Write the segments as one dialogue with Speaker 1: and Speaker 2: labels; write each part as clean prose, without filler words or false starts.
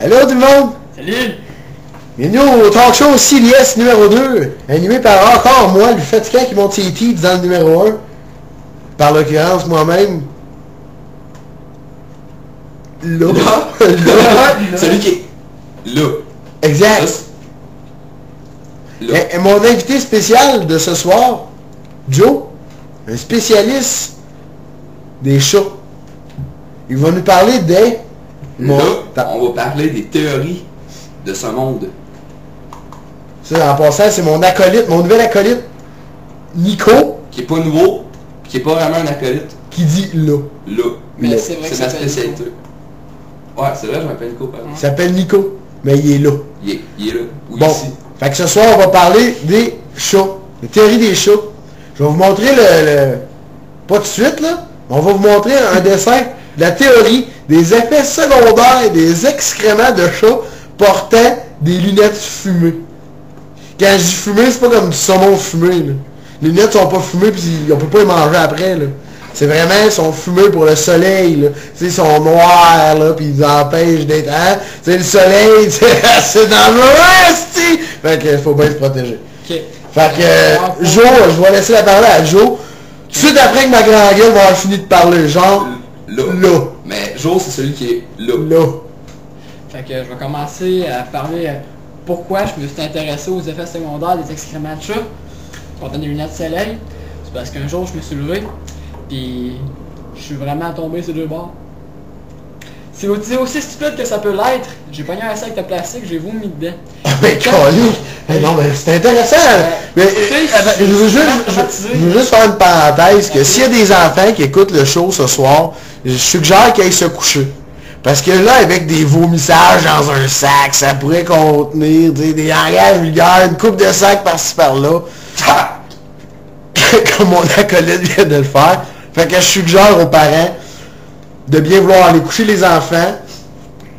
Speaker 1: Allô tout le monde!
Speaker 2: Salut!
Speaker 1: Bienvenue au talk show CBS numéro 2, animé par encore moi, le fatigant qui monte ses titres dans le numéro 1. Par l'occurrence, moi-même. Là.
Speaker 3: Celui qui est là.
Speaker 1: Exact.
Speaker 3: Là.
Speaker 1: Et mon invité spécial de ce soir, Joe, un spécialiste des chats. Il va nous parler des...
Speaker 3: Là, on va parler des théories de ce monde.
Speaker 1: Ça, en passant, c'est mon acolyte, mon nouvel acolyte, Nico,
Speaker 3: Qui est pas nouveau, puis qui est pas vraiment un acolyte.
Speaker 1: qui dit là.
Speaker 3: Là.
Speaker 2: Mais c'est vrai que
Speaker 3: C'est ma
Speaker 2: ça s'appelle
Speaker 3: spécialité. Ouais, c'est vrai, je m'appelle Nico, par
Speaker 1: Il
Speaker 3: exemple.
Speaker 1: s'appelle Nico, mais il est là.
Speaker 3: Il est là. Ou
Speaker 1: Bon,
Speaker 3: ici.
Speaker 1: fait que ce soir, on va parler des chats, des théories des chats. Je vais vous montrer pas tout de suite, là, mais on va vous montrer un dessin de la théorie des effets secondaires des excréments de chats portant des lunettes fumées. Quand je dis fumé, c'est pas comme du saumon fumé, là. Les lunettes sont pas fumées, puis on peut pas les manger après, là. C'est vraiment, ils sont fumés pour le soleil, là. Tu sais, ils sont noirs, là, puis ils empêchent d'être... Hein? Tu sais, le soleil, c'est dangereux, c'ti! Fait que faut bien se protéger.
Speaker 2: Ok.
Speaker 1: Fait que, Joe, je vais laisser la parole à Joe. Tout de suite après que ma grand gueule va avoir fini de parler, genre...
Speaker 3: Là.
Speaker 1: Là.
Speaker 3: Mais Joe, c'est celui qui est là.
Speaker 1: Là.
Speaker 2: Fait que je vais commencer à parler pourquoi je me suis intéressé aux effets secondaires des excréments de chat portant des lunettes de soleil. C'est parce qu'un jour je me suis levé, puis je suis vraiment tombé sur deux bords. C'est aussi stupide que ça peut l'être. J'ai pogné un sac de plastique, j'ai vomi dedans.
Speaker 1: Mais calique! Non, mais c'est intéressant! Mais, je veux juste faire une parenthèse que s'il y a des enfants qui écoutent le show ce soir, je suggère qu'ils aillent se coucher. Parce que là, avec des vomissages dans un sac, ça pourrait contenir des langages vulgaires, une coupe de sac par-ci par-là. Comme mon acolyte vient de le faire. Fait que je suggère aux parents de bien vouloir aller coucher les enfants.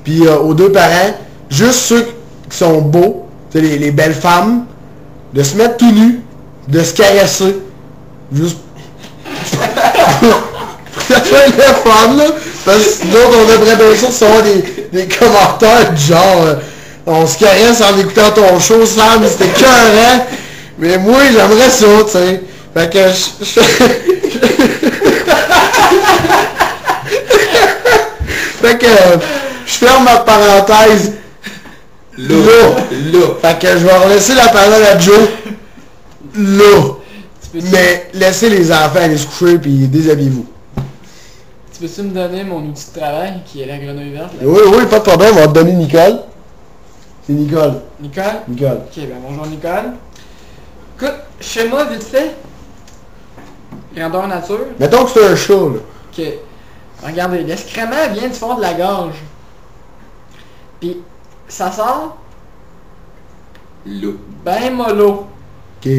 Speaker 1: Puis aux deux parents, juste ceux qui sont beaux, les belles femmes, de se mettre tout nus, de se caresser. Juste... Ça soit le fun, là. Parce que sinon, on devrait bien sûr recevoir des commentaires du genre on se caresse en écoutant ton show, Sam, c'était écœurant. Mais moi, j'aimerais ça, tu sais. Fait que fait que je ferme ma parenthèse. Là. Fait que je vais laisser la parole à Joe. Là. Mais laissez les enfants aller se coucher puis déshabillez-vous.
Speaker 2: Tu peux-tu me donner mon outil de travail qui est la grenouille verte? Là?
Speaker 1: Oui, pas de problème, on va te donner Nicole. C'est Nicole.
Speaker 2: Nicole?
Speaker 1: Nicole.
Speaker 2: Ok, ben bonjour Nicole. Écoute, schéma vite fait. Grandeur nature.
Speaker 1: Mettons que c'est un chat, là.
Speaker 2: Ok. Regardez, l'excrément vient du fond de la gorge. Puis, ça sort
Speaker 3: Là.
Speaker 2: ben mollo.
Speaker 1: Ok,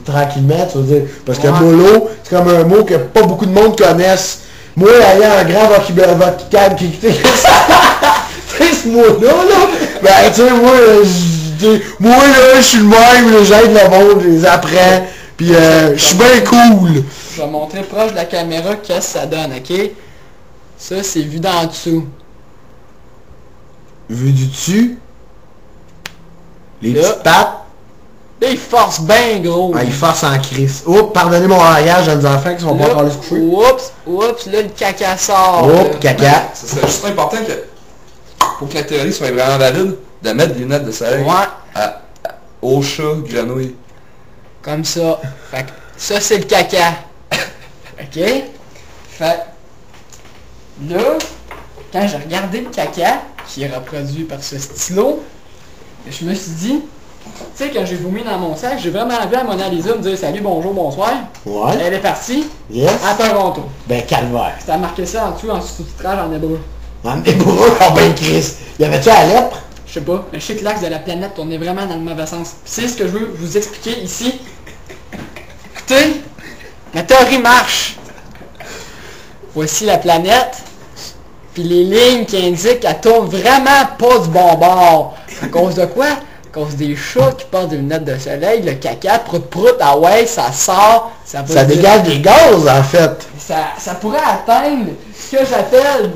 Speaker 1: tranquillement, tu veux dire. Parce que
Speaker 2: Ouais.
Speaker 1: mollo, c'est comme un mot que pas beaucoup de monde connaissent. Moi, ayant un grand vocabulaire qui tu sais, ce mot-là, là, ben, tu sais, moi, là, je suis le même, là, j'aide le monde, je les apprends, puis je suis bien cool.
Speaker 2: Je vais montrer proche de la caméra qu'est-ce que ça donne, ok? Ça, c'est vu d'en dessous.
Speaker 1: Vu du dessus, les
Speaker 2: Là.
Speaker 1: petites pattes,
Speaker 2: Là, il force bien gros.
Speaker 1: il force en crise. Oh, pardonnez mon langage à nos enfants qui sont pas encore allés se coucher.
Speaker 2: Oups, là, le caca sort.
Speaker 1: Oh,
Speaker 2: là.
Speaker 1: caca.
Speaker 3: Ce serait juste important que, pour que la théorie soit vraiment valide, de mettre des lunettes de soleil
Speaker 2: Ouais,
Speaker 3: au chat, grenouille.
Speaker 2: comme ça. Fait que ça, c'est le caca. Ok? Fait là, quand j'ai regardé le caca, qui est reproduit par ce stylo, je me suis dit, tu sais, quand j'ai vomi dans mon sac, j'ai vraiment vu à Mona Lisa me dire salut, bonjour, bonsoir.
Speaker 1: Ouais.
Speaker 2: Elle est partie
Speaker 1: Yes.
Speaker 2: à Toronto.
Speaker 1: Ben, calvaire.
Speaker 2: C'était marqué ça en dessous, en sous-titrage en hébreu.
Speaker 1: En hébreu, oh ben Chris. Y avait-tu à lèpre?
Speaker 2: Je sais pas, mais je sais que l'axe de la planète tournait vraiment dans le mauvais sens. C'est ce que je veux vous expliquer ici. Écoutez, la théorie marche. Voici la planète, puis les lignes qui indiquent qu'elle tourne vraiment pas du bon bord. À cause de quoi? À cause des chats qui portent des lunettes de soleil, le caca, prout, ah ouais, ça sort, ça va...
Speaker 1: Ça dégage des gaz, en fait.
Speaker 2: Ça pourrait atteindre ce que j'appelle,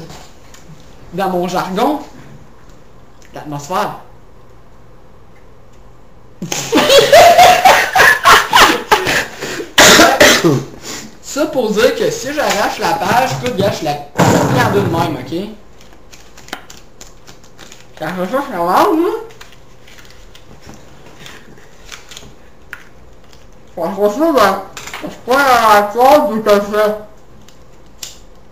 Speaker 2: dans mon jargon, l'atmosphère. Ça pour dire que si j'arrache la page, tout gâche la plie en deux de même, ok? Quand je cherche la langue, là, je pense que c'est pas la chose du café.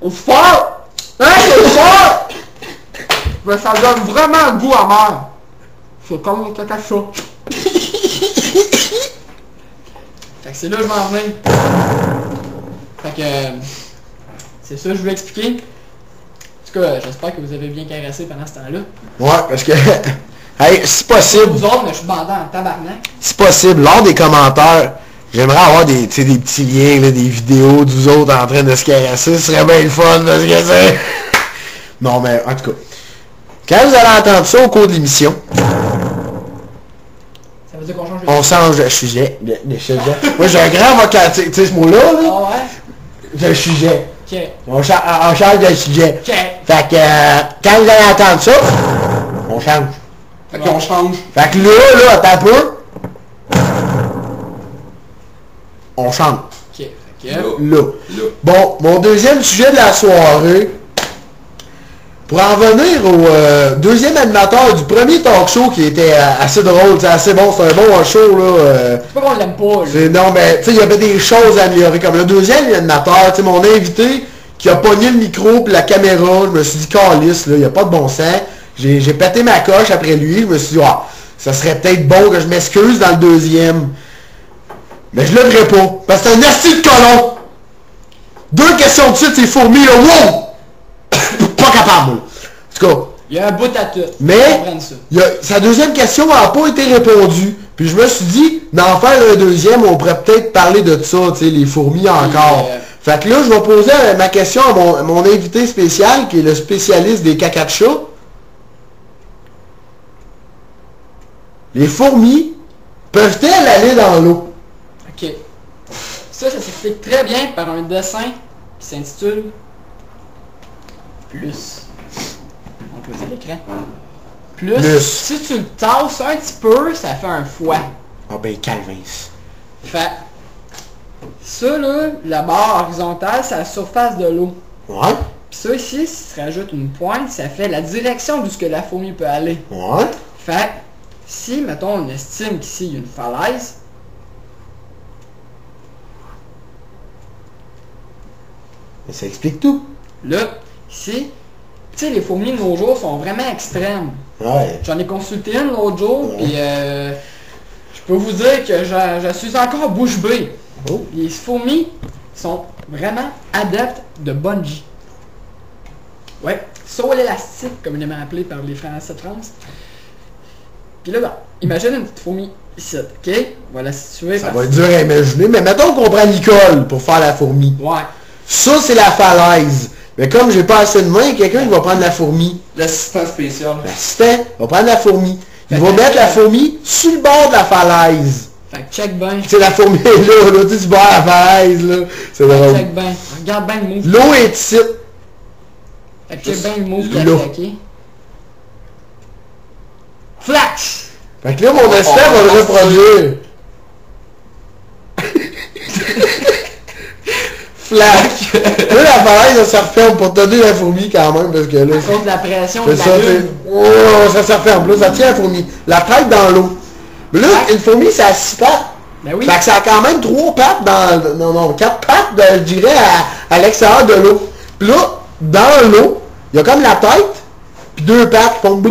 Speaker 2: C'est fort! Hein, c'est fort! Mais ça donne vraiment un goût amer. C'est comme le caca chaud. Fait que c'est là que je vais en venir. Fait que c'est ça que je voulais expliquer. En tout cas, j'espère que vous avez bien caressé pendant ce temps-là.
Speaker 1: Ouais, parce que... hey, si possible...
Speaker 2: Vous autres, mais je suis bandant en tabarnak.
Speaker 1: Si possible, lors des commentaires, j'aimerais avoir des petits liens, là, des vidéos de vous autres en train de se caresser. Ce serait bien le fun, parce que c'est... Non, mais en tout cas... Quand vous allez entendre ça au cours de l'émission...
Speaker 2: Ça veut dire qu'on change de...
Speaker 1: On change de sujet. De sujet. Moi, j'ai un grand vocabulaire. Tu sais ce mot-là, là?
Speaker 2: Ah ouais?
Speaker 1: De sujet.
Speaker 2: Ok.
Speaker 1: On change de sujet.
Speaker 2: Ok.
Speaker 1: Fait que, quand vous allez entendre ça, on change.
Speaker 3: Fait qu'on change.
Speaker 1: Fait que là, t'as peu. On change.
Speaker 2: Ok. Fait que...
Speaker 1: Là. Bon, mon deuxième sujet de la soirée, pour en venir au deuxième animateur du premier talk show qui était assez drôle, c'est assez bon, c'est un bon show, là.
Speaker 2: C'est pas qu'on l'aime pas, là.
Speaker 1: Non, mais tu sais, il y avait des choses à améliorer. Comme le deuxième animateur, tu sais, mon invité qui a pogné le micro puis la caméra, je me suis dit, calisse, là, il n'y a pas de bon sens. J'ai pété ma coche après lui, je me suis dit, ah, ça serait peut-être bon que je m'excuse dans le deuxième. Mais je le ferai pas, parce que c'est un asti de colon. 2 questions de suite, c'est fourmi, là, wow! Pas capable, là. En tout cas.
Speaker 2: Il y a un bout à tout.
Speaker 1: Mais, sa deuxième question n'a pas été répondue. Puis je me suis dit, d'en faire un deuxième, on pourrait peut-être parler de ça, tu sais, les fourmis encore. Fait que là, je vais poser ma question à mon invité spécial, qui est le spécialiste des cacas de chat. Les fourmis peuvent-elles aller dans l'eau?
Speaker 2: Ok. Ça s'explique très bien par un dessin qui s'intitule Plus. On peut voir l'écran. Plus. Si tu le tasses un petit peu, ça fait un foie.
Speaker 1: Ah ben, Calvin.
Speaker 2: Fait. Ça là, la barre horizontale, c'est la surface de l'eau.
Speaker 1: Ouais.
Speaker 2: Puis ça ici, si tu rajoutes une pointe, ça fait la direction d'où ce que la fourmi peut aller.
Speaker 1: Ouais.
Speaker 2: Fait. Si, mettons, on estime qu'ici, il y a une falaise,
Speaker 1: Mais ça explique tout.
Speaker 2: là, ici, tu sais, les fourmis de nos jours sont vraiment extrêmes.
Speaker 1: Ouais.
Speaker 2: J'en ai consulté une l'autre jour, et je peux vous dire que je suis encore bouche bée.
Speaker 1: Oh.
Speaker 2: Les fourmis sont vraiment adeptes de bungee. Ouais, saut à l'élastique, comme il est appelé par les Français de France. Puis là, ben, imagine une petite fourmi ici, ok? On va la situer.
Speaker 1: Ça va être dur à imaginer, mais mettons qu'on prend Nicole pour faire la fourmi.
Speaker 2: Ouais.
Speaker 1: Ça, c'est la falaise. Mais comme j'ai pas assez de main, quelqu'un qui va prendre la fourmi.
Speaker 3: L'assistant spécial.
Speaker 1: L'assistant va prendre la fourmi. Il va mettre la fourmi sur le bord de la falaise.
Speaker 2: Fait que check ben.
Speaker 1: Tu sais, la fourmi est là, tu sais, du bord de la falaise, là. C'est drôle.
Speaker 2: Check ben. Regarde ben le move.
Speaker 1: L'eau est ici.
Speaker 2: Fait que check ben le move qu'elle
Speaker 1: L'eau.
Speaker 2: fait, ok? Flash!
Speaker 1: Fait que là, mon assistant va le reproduire. Flac! Là, la falaise, ça se referme pour te donner la fourmi quand même, parce que là...
Speaker 2: À cause de la pression
Speaker 1: C'est
Speaker 2: de
Speaker 1: ça,
Speaker 2: la
Speaker 1: c'est...
Speaker 2: lune.
Speaker 1: Oh, ça se referme. Là, ça tient la fourmi. La tête dans l'eau. Mais là, une fourmi, ça a 6 pattes.
Speaker 2: Ben oui.
Speaker 1: Fait que ça a quand même 3 pattes dans... Non, 4 pattes, je dirais, à l'extérieur de l'eau. Puis là, dans l'eau, il y a comme la tête, puis 2 pattes qui font...